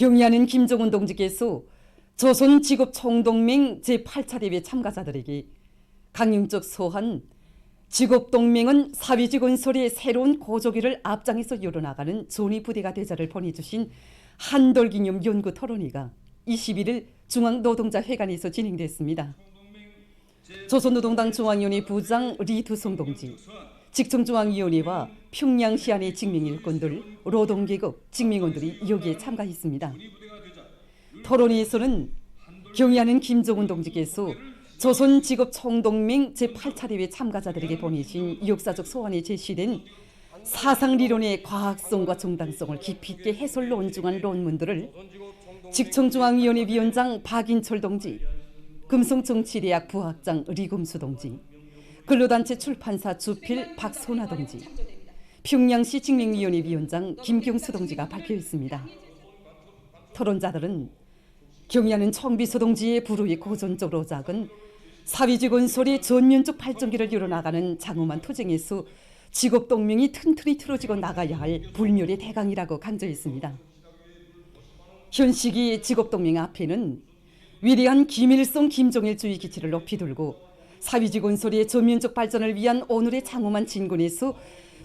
경의하는 김정은 동지께서 조선직업총동맹 제8차 대회 참가자들에게 강령적 소한 직업동맹은 사회주건설의 새로운 고조기를 앞장에서 이뤄나가는 존의부대가 되자를 보내주신 한돌기념 연구 토론회가 21일 중앙노동자회관에서 진행됐습니다. 조선노동당 중앙위원회 부장 리두성 동지, 직청중앙위원회와 평양시안의 직맹일꾼들, 노동계급, 직맹원들이 여기에 참가했습니다. 토론회에서는 경의하는 김정은 동지께서 조선직업총동맹 제8차 대회 참가자들에게 보내신 역사적 소환에 제시된 사상리론의 과학성과 정당성을 깊이 있게 해설로 온중한 논문들을 직청중앙위원회 위원장 박인철 동지, 금성정치대학 부학장 리금수 동지, 근로단체 출판사 주필 박소나 동지, 평양시 직맹위원회 위원장 김경수 동지가 발표했습니다. 토론자들은 경의하는 청비서 동지의 불후의 고전적으로 작은 사회주건설의 전면적 발전기를 이뤄나가는 장엄한 투쟁에서 직업동맹이 튼튼히 틀어지고 나가야 할 불멸의 대강이라고 강조했습니다. 현 시기 직업동맹 앞에는 위대한 김일성, 김정일주의 기치를 높이 들고 사회주건설의 전면적 발전을 위한 오늘의 장엄한 진군에서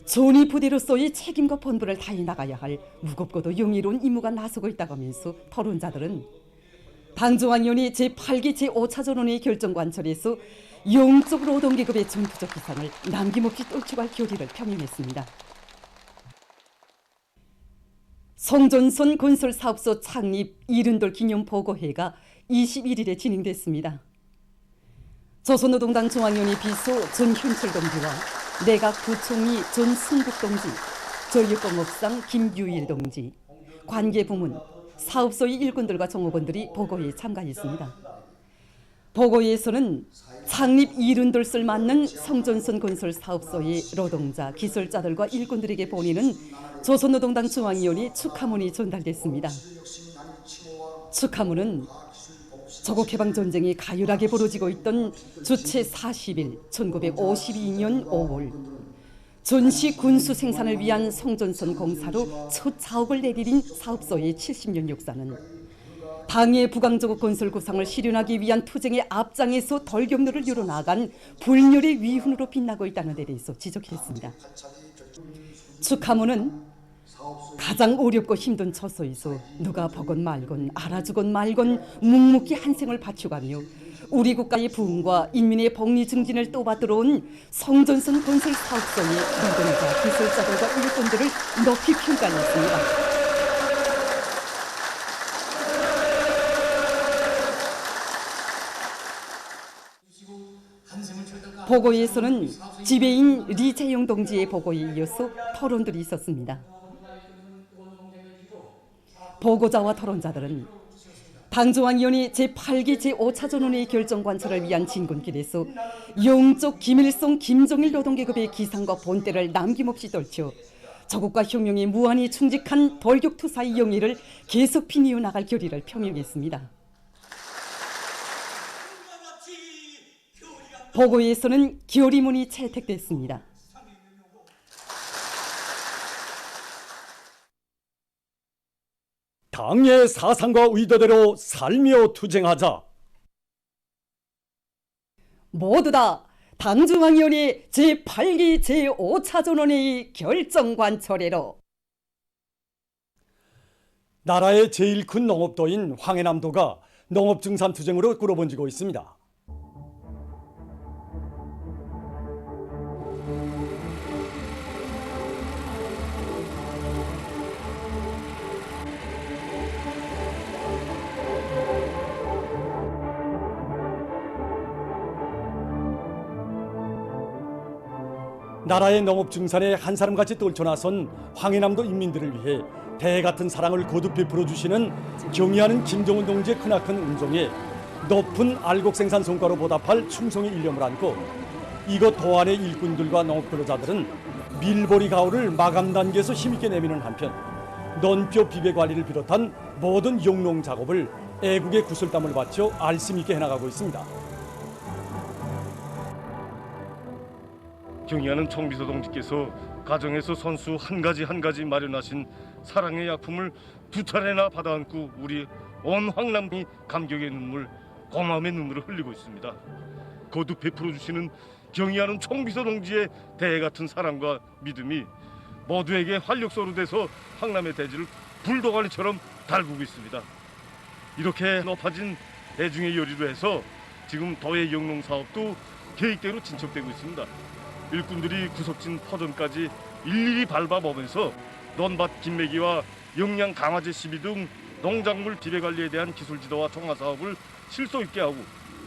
존의부대로서의 책임과 본분을 다해 나가야 할 무겁고도 영예로운 임무가 나서고 있다고 하면서 토론자들은 당중앙위원회 제8기 제5차 전원회의 결정관철에서 영적 노동계급의 전투적 기상을 남김없이 떨쳐갈 결의를 표명했습니다. 성전선 건설사업소 창립 이른돌 기념보고회가 21일에 진행됐습니다. 조선노동당 중앙위원회 비서 전현철 동지와 내각부총리 전승국 동지, 전력공업상 김유일 동지, 관계부문, 사업소의 일꾼들과 종업원들이 보고회에 참가했습니다. 보고회에서는 창립 이른돌을 맞는 성전선 건설 사업소의 노동자, 기술자들과 일꾼들에게 보내는 조선노동당 중앙위원회 축하문이 전달됐습니다. 축하문은 조국해방전쟁이 가열하게 벌어지고 있던 주체 40일 1952년 5월 전시 군수 생산을 위한 성전선 공사로 첫 사업을 내디딘 사업소의 70년 역사는 당의 부강조국 건설 구상을 실현하기 위한 투쟁의 앞장에서 돌격로를 이뤄나간 불멸의 위훈으로 빛나고 있다는 데 대해서 지적했습니다. 축하문은 가장 어렵고 힘든 처소에서 누가 보건 말건 알아주건 말건 묵묵히 한 생을 바쳐가며 우리 국가의 부흥과 인민의 복리 증진을 또받들어 온 성전선 건설 사업소의 노동자, 기술자들과 일꾼들을 높이 평가했습니다. 보고에서는 지배인 리재용 동지의 보고에 이어서 토론들이 있었습니다. 보고자와 토론자들은 당중앙위원회 제8기 제5차 전원회의 결정관철을 위한 진군길에서 영적 김일성, 김정일 노동계급의 기상과 본때를 남김없이 떨쳐 조국과 혁명에 무한히 충직한 돌격투사의 영예를 계속 피니어 나갈 결의를 표명했습니다. 보고에서는 결의문이 채택됐습니다. 당의 사상과 의도대로 살며 투쟁하자. 모두 다 당중앙위원회 제8기 제5차 전원회의 결정관철회로 나라의 제일 큰 농업도인 황해남도가 농업증산투쟁으로 꿇어번지고 있습니다. 나라의 농업 증산에 한 사람같이 떨쳐나선 황해남도 인민들을 위해 대같은 사랑을 거듭 베풀어 주시는 경의하는 김정은 동지의 크나큰 은총에 높은 알곡 생산 성과로 보답할 충성의 일념을 안고 이곳 도안의 일꾼들과 농업 근로자들은 밀보리 가을을 마감 단계에서 힘있게 내미는 한편 논뼈 비배 관리를 비롯한 모든 영농 작업을 애국의 구슬땀을 바쳐 알심 있게 해나가고 있습니다. 경의하는 청비서 동지께서 가정에서 선수 한 가지 마련하신 사랑의 약품을 두 차례나 받아안고 우리 온 황남이 감격의 눈물, 고마움의 눈물을 흘리고 있습니다. 거듭 베풀어 주시는 경의하는 총비서 동지의 대 같은 사랑과 믿음이 모두에게 활력소로 돼서 황남의 대지를 불도가니처럼 달구고 있습니다. 이렇게 높아진 대중의 열의로 해서 지금 더해 영농 사업도 계획대로 진척되고 있습니다. 일꾼들이 구석진 퍼전까지 일일이 밟아보면서 논밭 김매기와 영양 강화제 시비 등 농작물 비례 관리에 대한 기술 지도와 종합 사업을 실속 있게 하고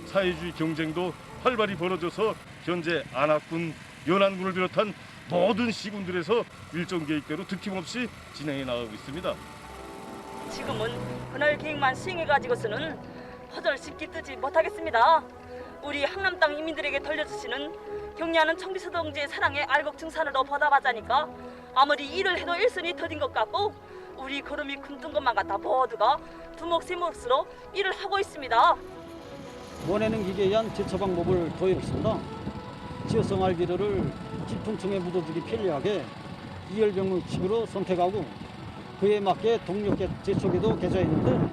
사회주의 경쟁도 활발히 벌어져서 현재 안학군, 연안군을 비롯한 모든 시군들에서 일정 계획대로 득힘없이 진행해 나가고 있습니다. 지금은 그날 계획만 시행해가지고서는 퍼전을 쉽게 뜨지 못하겠습니다. 우리 항남 땅 인민들에게 돌려주시는 경리하는 총비서 동지의 사랑에 알곡증산으로 보답하자니까 아무리 일을 해도 일손이 더딘 것 같고 우리 걸음이 굶뜬 것만 같아 모두가 두목 세몫으로 일을 하고 있습니다. 원해는 기계에 의한 제처 방법을 도입했습니다. 지어성 알기류를 기풍청에 묻어두기 편리하게 이열병목식으로 선택하고 그에 맞게 동력 제초기도 개조해 있는데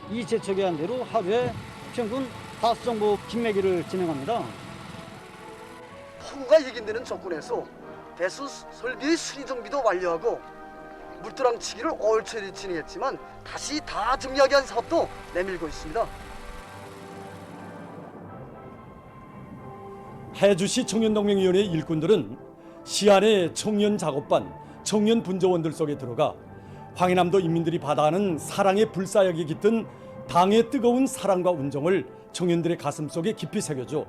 이 제초기 한 대로 하루에 평균 5정도 김매기를 진행합니다. 폭우가 예견되는 조건에서 배수 설비의 수리 정비도 완료하고 물도랑치기를 얼추 진행했지만 다시 다 정리하게 한 사업도 내밀고 있습니다. 해주시 청년동맹위원회 일꾼들은 시안의 청년 작업반, 청년 분조원들 속에 들어가 황해남도 인민들이 받아하는 사랑의 불사역이 깃든 당의 뜨거운 사랑과 운정을 청년들의 가슴 속에 깊이 새겨줘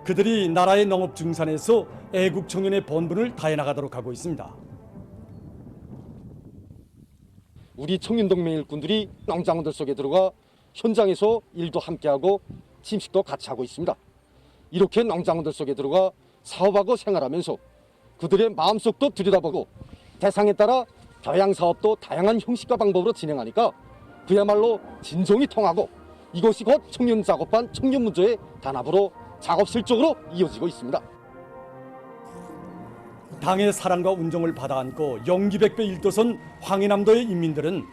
그들이 나라의 농업 증산에서 애국 청년의 본분을 다해 나가도록 하고 있습니다. 우리 청년동맹 일꾼들이 농장들 속에 들어가 현장에서 일도 함께하고 침식도 같이 하고 있습니다. 이렇게 농장들 속에 들어가 사업하고 생활하면서 그들의 마음속도 들여다보고 대상에 따라 교양 사업도 다양한 형식과 방법으로 진행하니까 그야말로 진정이 통하고 이것이 곧 청년 작업반 청년 문제의 단합으로 작업 실적으로 이어지고 있습니다. 당의 사랑과 운정을 받아안고 영기백배 일도선 황해남도의 인민들은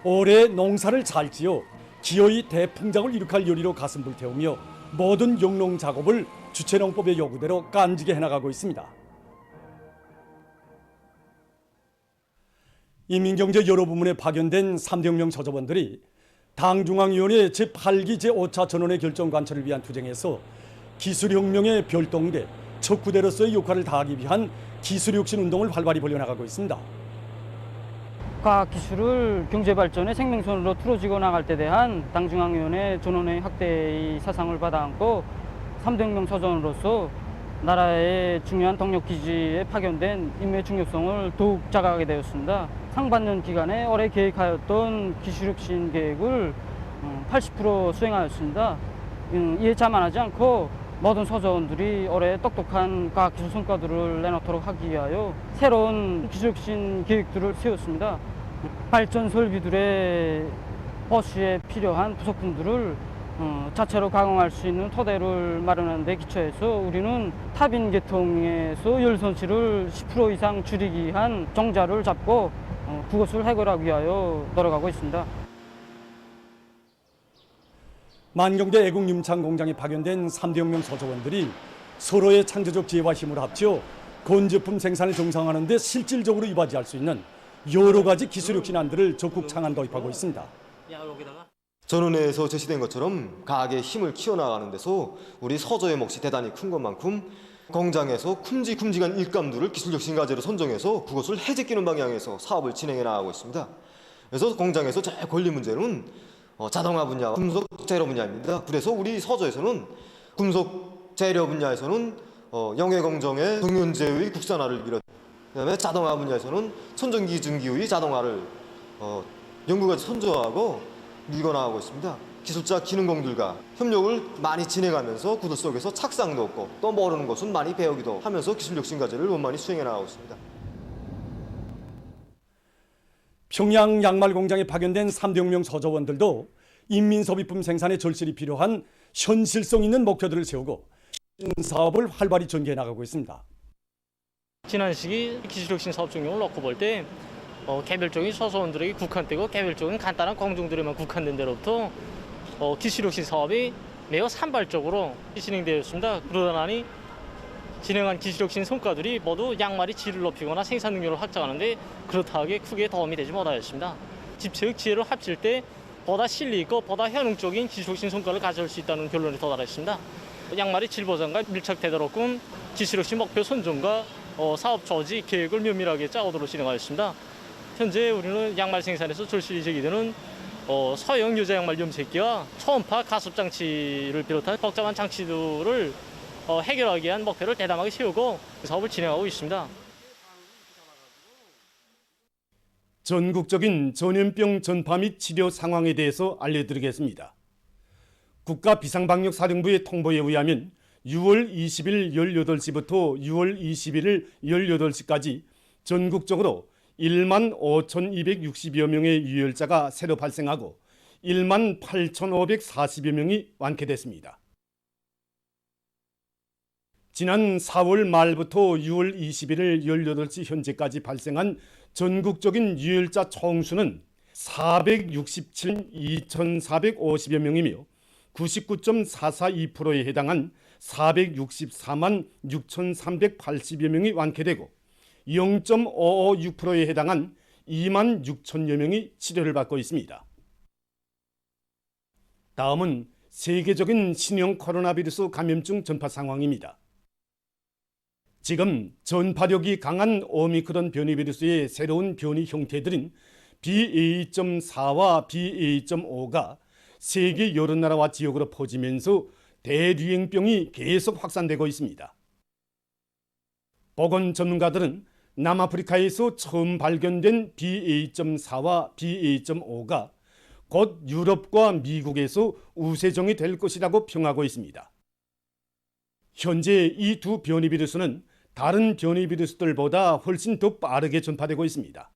올해 농사를 잘 지어 기어이 대풍장을 이룩할 요리로 가슴 불태우며 모든 영농 작업을 주체농법의 요구대로 깐지게 해나가고 있습니다. 인민경제 여러 부문에 파견된 3대 혁명 서저원들이 당중앙위원회 제8기 제5차 전원의 결정 관철을 위한 투쟁에서 기술혁명의 별동대 척구대로서의 역할을 다하기 위한 기술혁신 운동을 활발히 벌여나가고 있습니다. 과학기술을 경제발전의 생명선으로 틀어지고 나갈 때 대한 당중앙위원회 전원의 확대의 사상을 받아안고 3대 혁명 서전으로서 나라의 중요한 동력기지에 파견된 임무의 중요성을 더욱 자각하게 되었습니다. 상반년 기간에 올해 계획하였던 기술혁신 계획을 80% 수행하였습니다. 이에 자만하지 않고 모든 서저원들이 올해 똑똑한 과학기술 성과들을 내놓도록 하기 위하여 새로운 기술혁신 계획들을 세웠습니다. 발전 설비들의 버스에 필요한 부속품들을 자체로 가공할 수 있는 토대를 마련하는 데 기초해서 우리는 타빈 계통에서 열선치를 10% 이상 줄이기 위한 종자를 잡고 그것을 해결하기 위하여 노력하고 있습니다. 만경대 애국림창 공장에 파견된 3대 혁명 서저원들이 서로의 창조적 지혜와 힘을 합쳐 건제품 생산을 정상화하는 데 실질적으로 이바지할 수 있는 여러 가지 기술혁신안들을 적극 창안 도입하고 있습니다. 전원회에서 제시된 것처럼 과학의 힘을 키워나가는 데서 우리 서저의 몫이 대단히 큰 것만큼 공장에서 큼직큼직한 일감들을 기술혁신 과제로 선정해서 그것을 해제키는 방향에서 사업을 진행해 나가고 있습니다. 그래서 공장에서 제일 권리 문제는 자동화 분야와 금속 재료 분야입니다. 그래서 우리 서저에서는 금속 재료 분야에서는 영해공정의 동연제의 국산화를 비롯 그다음에 자동화 분야에서는 선전기 증기의 자동화를 연구까지 선정하고 밀어나가고 있습니다. 기술자 기능공들과 협력을 많이 진행하면서 그들 속에서 착상도 없고 또 모르는 것은 많이 배우기도 하면서 기술혁신 과제를 원만히 수행해 나가고 있습니다. 평양 양말 공장에 파견된 3대 혁명 서저원들도 인민소비품 생산에 절실히 필요한 현실성 있는 목표들을 세우고 사업을 활발히 전개해 나가고 있습니다. 지난 시기 기술혁신 사업 중용을 놓고 볼 때 개별적인 소소원들에게 국한되고 개별적인 간단한 공정들에만 국한된 데로부터 기술혁신 사업이 매우 산발적으로 진행되었습니다. 그러다니 진행한 기술혁신 성과들이 모두 양말의 질을 높이거나 생산 능력을 확장하는데 그렇다하게 크게 도움이 되지 못하였습니다. 집체의 지혜를 합칠 때 보다 실리 있고 보다 현능적인 기술혁신 성과를 가져올 수 있다는 결론에 도달했습니다. 양말의 질 보장과 밀착되도록끔 기술혁신 목표 선정과 사업 조직 계획을 면밀하게 짜오도록 진행하였습니다. 현재 우리는 양말 생산에서 절실히 제기되는 소형 여자 양말 염색기와 초음파 가습 장치를 비롯한 복잡한 장치들을 해결하기 위한 목표를 대담하게 세우고 사업을 진행하고 있습니다. 전국적인 전염병 전파 및 치료 상황에 대해서 알려드리겠습니다. 국가비상방역사령부의 통보에 의하면 6월 20일 18시부터 6월 21일 18시까지 전국적으로 1만 5,260여 명의 유혈자가 새로 발생하고 1만 8,540여 명이 완쾌됐습니다. 지난 4월 말부터 6월 21일 18시 현재까지 발생한 전국적인 유혈자 총수는 467,2,450여 명이며 99.442%에 해당한 464만 6,380여 명이 완쾌되고 0.556%에 해당한 2만 6천여 명이 치료를 받고 있습니다. 다음은 세계적인 신형 코로나 바이러스 감염증 전파 상황입니다. 지금 전파력이 강한 오미크론 변이 바이러스의 새로운 변이 형태들인 BA.4와 BA.5가 세계 여러 나라와 지역으로 퍼지면서 대유행병이 계속 확산되고 있습니다. 보건 전문가들은 남아프리카에서 처음 발견된 BA.4와 BA.5가 곧 유럽과 미국에서 우세종이 될 것이라고 평하고 있습니다. 현재 이 두 변이 바이러스는 다른 변이 바이러스들보다 훨씬 더 빠르게 전파되고 있습니다.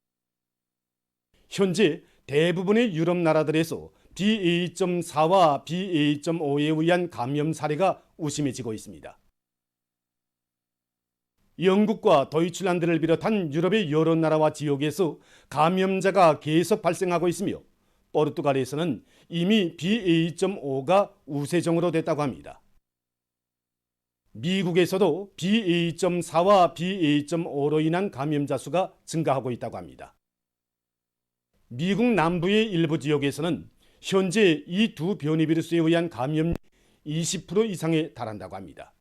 현재 대부분의 유럽 나라들에서 BA.4와 BA.5에 의한 감염 사례가 의심해지고 있습니다. 영국과 도이칠란드를 비롯한 유럽의 여러 나라와 지역에서 감염자가 계속 발생하고 있으며 포르투갈에서는 이미 BA.5가 우세종으로 됐다고 합니다. 미국에서도 BA.4와 BA.5로 인한 감염자 수가 증가하고 있다고 합니다. 미국 남부의 일부 지역에서는 현재 이 두 변이 바이러스에 의한 감염 20% 이상에 달한다고 합니다.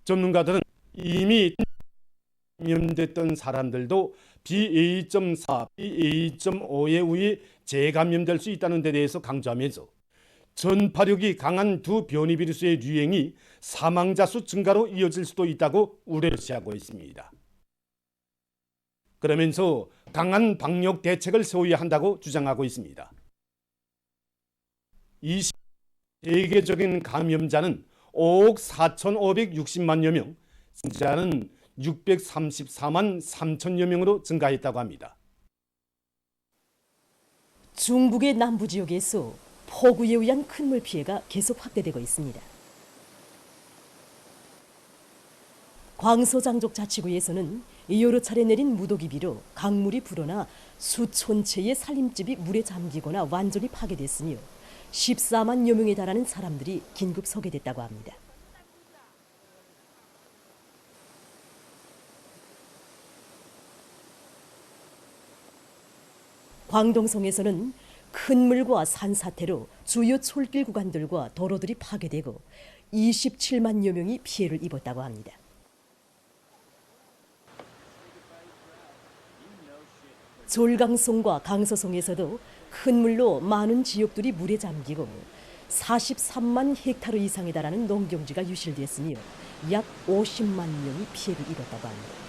전문가들은 이미 감염됐던 사람들도 BA.4, BA.5에 의해 재감염될 수 있다는 데 대해서 강조하면서 전파력이 강한 두 변이 바이러스의 유행이 사망자 수 증가로 이어질 수도 있다고 우려를 제기하고 있습니다. 그러면서 강한 방역 대책을 세워야 한다고 주장하고 있습니다. 이 세계적인 감염자는 5억 4,560만여 명, 생자는 634만 3천여 명으로 증가했다고 합니다. 중국의 남부 지역에서 폭우에 의한 큰 물 피해가 계속 확대되고 있습니다. 광서장족 자치구에서는 여러 차례 내린 무더기 비로 강물이 불어나 수천 채의 살림집이 물에 잠기거나 완전히 파괴됐으며 14만여 명에 달하는 사람들이 긴급 소개됐다고 합니다. 광동성에서는 큰 물과 산사태로 주요 촐길 구간들과 도로들이 파괴되고 27만여 명이 피해를 입었다고 합니다. 졸강성과 강서성에서도 큰 물로 많은 지역들이 물에 잠기고 43만 헥타르 이상에 달하는 농경지가 유실됐으며 약 50만 명이 피해를 입었다고 합니다.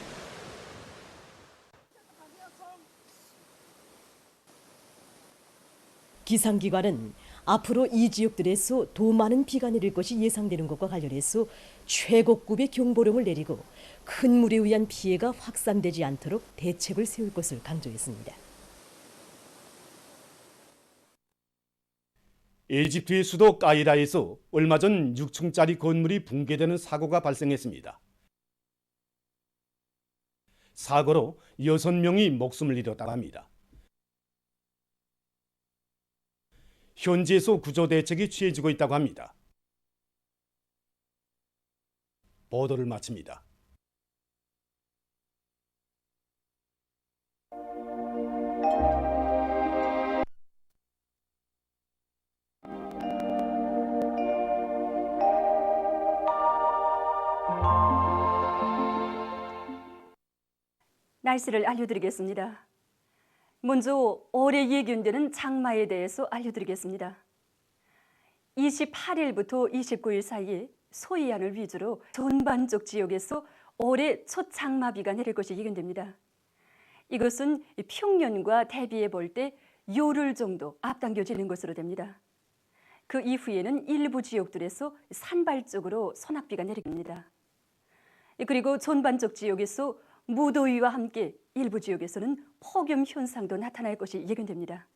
기상기관은 앞으로 이 지역들에서 더 많은 비가 내릴 것이 예상되는 것과 관련해서 최고급의 경보령을 내리고 큰 물에 의한 피해가 확산되지 않도록 대책을 세울 것을 강조했습니다. 이집트의 수도 까이라에서 얼마 전 6층짜리 건물이 붕괴되는 사고가 발생했습니다. 사고로 6명이 목숨을 잃었다고 합니다. 현지에서 구조 대책이 취해지고 있다고 합니다. 보도를 마칩니다. 날씨를 알려드리겠습니다. 먼저 올해 예견되는 장마에 대해서 알려드리겠습니다. 28일부터 29일 사이에 소해안을 위주로 전반적 지역에서 올해 첫 장마비가 내릴 것이 예견됩니다. 이것은 평년과 대비해 볼 때 열흘 정도 앞당겨지는 것으로 됩니다. 그 이후에는 일부 지역들에서 산발적으로 소낙비가 내립니다. 그리고 전반적 지역에서 무더위와 함께 일부 지역에서는 폭염 현상도 나타날 것이 예견됩니다.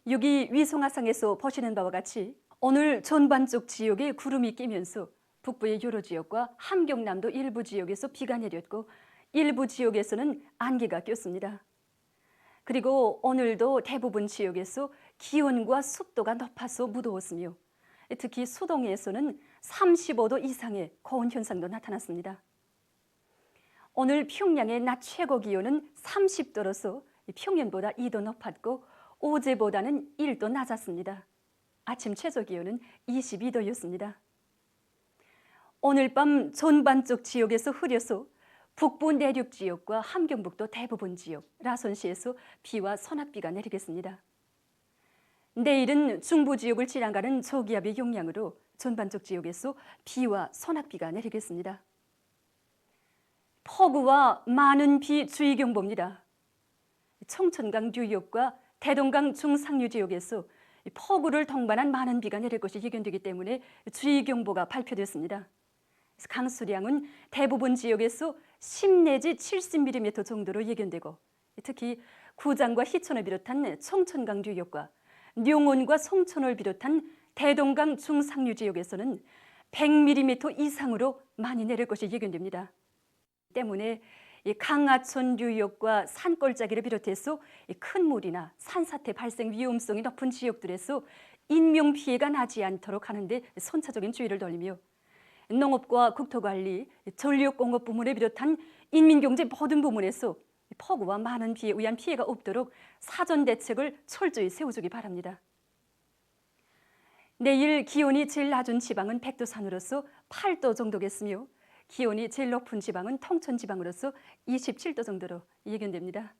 여기 위성화상에서 보시는 바와 같이 오늘 전반적 지역에 구름이 끼면서 북부의 여러 지역과 함경남도 일부 지역에서 비가 내렸고 일부 지역에서는 안개가 꼈습니다. 그리고 오늘도 대부분 지역에서 기온과 습도가 높아서 무더웠으며 특히 수동에서는 35도 이상의 고온 현상도 나타났습니다. 오늘 평양의 낮 최고 기온은 30도로서 평년보다 2도 높았고 어제보다는 1도 낮았습니다. 아침 최저 기온은 22도였습니다. 오늘 밤 전반적 지역에서 흐려서 북부 내륙 지역과 함경북도 대부분 지역, 라선시에서 비와 소낙비가 내리겠습니다. 내일은 중부 지역을 지나가는 저기압의 영향으로 전반적 지역에서 비와 소낙비가 내리겠습니다. 폭우와 많은 비 주의경보입니다. 청천강 유역과 대동강 중상류 지역에서 폭우를 동반한 많은 비가 내릴 것이 예견되기 때문에 주의경보가 발표됐습니다. 강수량은 대부분 지역에서 10 내지 70mm 정도로 예견되고 특히 구장과 희천을 비롯한 청천강 유역과 룡원과 송천을 비롯한 대동강 중상류 지역에서는 100mm 이상으로 많이 내릴 것이 예견됩니다. 때문에 강하천 유역과 산골짜기를 비롯해서 큰 물이나 산사태 발생 위험성이 높은 지역들에서 인명피해가 나지 않도록 하는데 선차적인 주의를 돌리며 농업과 국토관리, 전력공업 부문을 비롯한 인민경제 모든 부문에서 폭우와 많은 비에 의한 피해가 없도록 사전 대책을 철저히 세워주기 바랍니다. 내일 기온이 제일 낮은 지방은 백두산으로서 8도 정도겠으며 기온이 제일 높은 지방은 통천 지방으로서 27도 정도로 예견됩니다.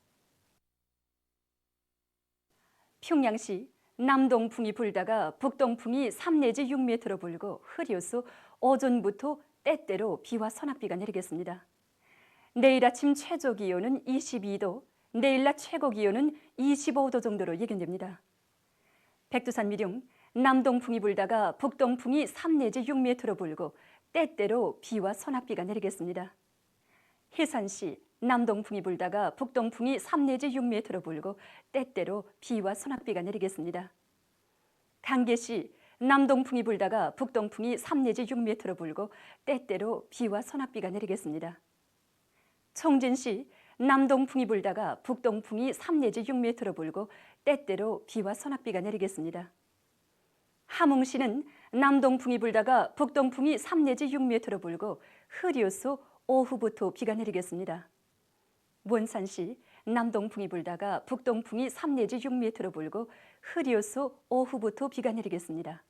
평양시 남동풍이 불다가 북동풍이 3 내지 6m로 불고 흐려서 오전부터 때때로 비와 소낙비가 내리겠습니다. 내일 아침 최저 기온은 22도, 내일 낮 최고 기온은 25도 정도로 예견됩니다. 백두산 미령 남동풍이 불다가 북동풍이 3 내지 6m로 불고 때때로 비와 소낙비가 내리겠습니다. 해산시 남동풍이 불다가 북동풍이 3 내지 6m로 불고 때때로 비와 소낙비가 내리겠습니다. 강계시 남동풍이 불다가 북동풍이 3 내지 6m로 불고 때때로 비와 소낙비가 내리겠습니다. 청진시 남동풍이 불다가 북동풍이 3 내지 6m로 불고 때때로 비와 소낙비가 내리겠습니다. 함흥시는 남동풍이 불다가 북동풍이 3 내지 6m로 불고 흐려서 오후부터 비가 내리겠습니다. 원산시 남동풍이 불다가 북동풍이 3 내지 6m로 불고 흐려서 오후부터 비가 내리겠습니다.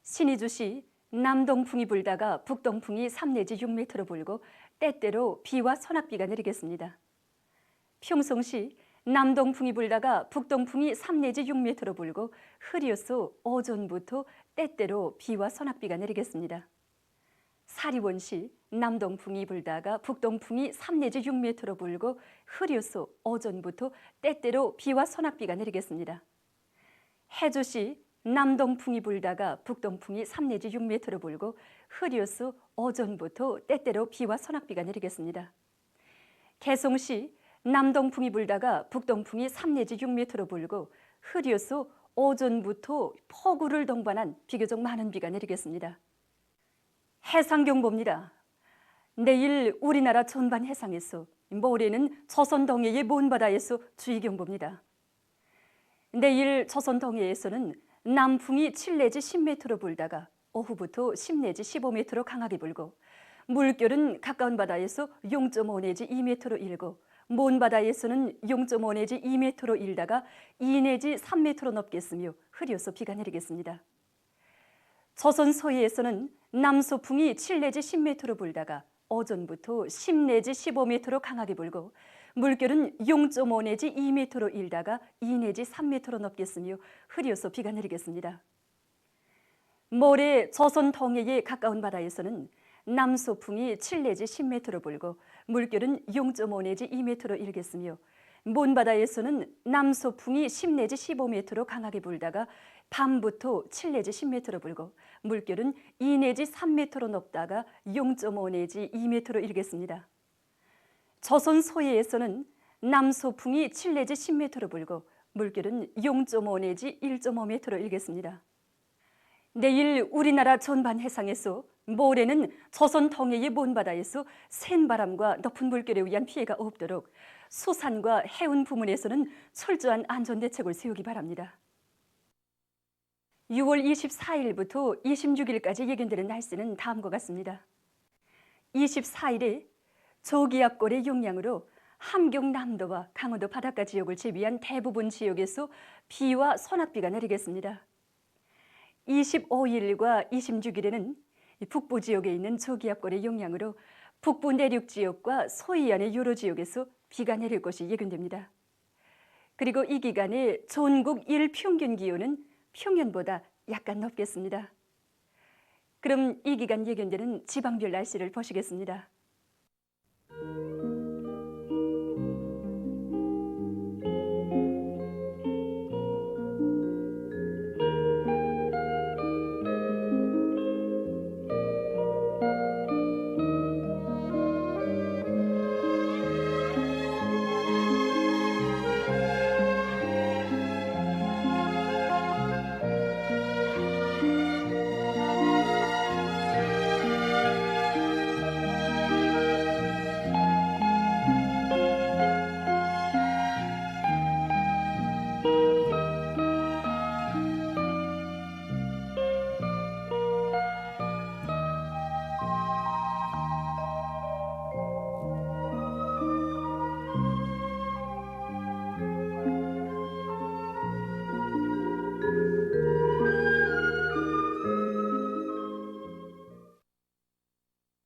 신의주시 남동풍이 불다가 북동풍이 3 내지 6m로 불고 때때로 비와 소낙비가 내리겠습니다. 평성시 남동풍이 불다가 북동풍이 3 내지 6m로 불고 흐려서 오전부터 때때로 비와 소낙비가 내리겠습니다. 사리원시 남동풍이 불다가 북동풍이 3 내지 6m로 불고 흐려서 오전부터 때때로 비와 소낙비가 내리겠습니다. 해주시 남동풍이 불다가 북동풍이 3 내지 6m로 불고 흐려서 오전부터 때때로 비와 소낙비가 내리겠습니다. 개송시 남동풍이 불다가 북동풍이 3 내지 6m로 불고 흐려서 오전부터 폭우를 동반한 비교적 많은 비가 내리겠습니다. 해상경보입니다. 내일 우리나라 전반 해상에서, 모레는 조선 동해의 먼 바다에서 주의경보입니다. 내일 조선 동해에서는 남풍이 7 내지 10m로 불다가 오후부터 10 내지 15m로 강하게 불고, 물결은 가까운 바다에서 0.5 내지 2m로 일고, 먼 바다에서는 0.5 내지 2m로 일다가 2 내지 3m로 넘겠으며 흐려서 비가 내리겠습니다. 조선 서해에서는 남서풍이 7 내지 10m로 불다가 오전부터 10 내지 15m로 강하게 불고, 물결은 0.5 내지 2m로 일다가 2 내지 3m로 넘겠으며 흐려서 비가 내리겠습니다. 모레 조선 동해에 가까운 바다에서는 남서풍이 7 내지 10m로 불고, 물결은 0.5 내지 2m로 일겠으며, 먼 바다에서는 남서풍이 10 내지 15m로 강하게 불다가 밤부터 7 내지 10m로 불고, 물결은 2 내지 3m로 높다가 0.5 내지 2m로 일겠습니다. 조선 서해에서는 남서풍이 7 내지 10m로 불고, 물결은 0.5 내지 1.5m로 일겠습니다. 내일 우리나라 전반 해상에서, 모레는 조선 동해의 먼 바다에서 센 바람과 높은 물결에 의한 피해가 없도록 수산과 해운 부문에서는 철저한 안전대책을 세우기 바랍니다. 6월 24일부터 26일까지 예견되는 날씨는 다음과 같습니다. 24일에 저기압골의 영향으로 함경 남도와 강원도 바닷가 지역을 제외한 대부분 지역에서 비와 소낙비가 내리겠습니다. 25일과 26일에는 북부 지역에 있는 저기압골의 영향으로 북부 내륙 지역과 서해안의 여러 지역에서 비가 내릴 것이 예견됩니다. 그리고 이 기간에 전국 일평균 기온은 평년보다 약간 높겠습니다. 그럼 이 기간 예견되는 지방별 날씨를 보시겠습니다.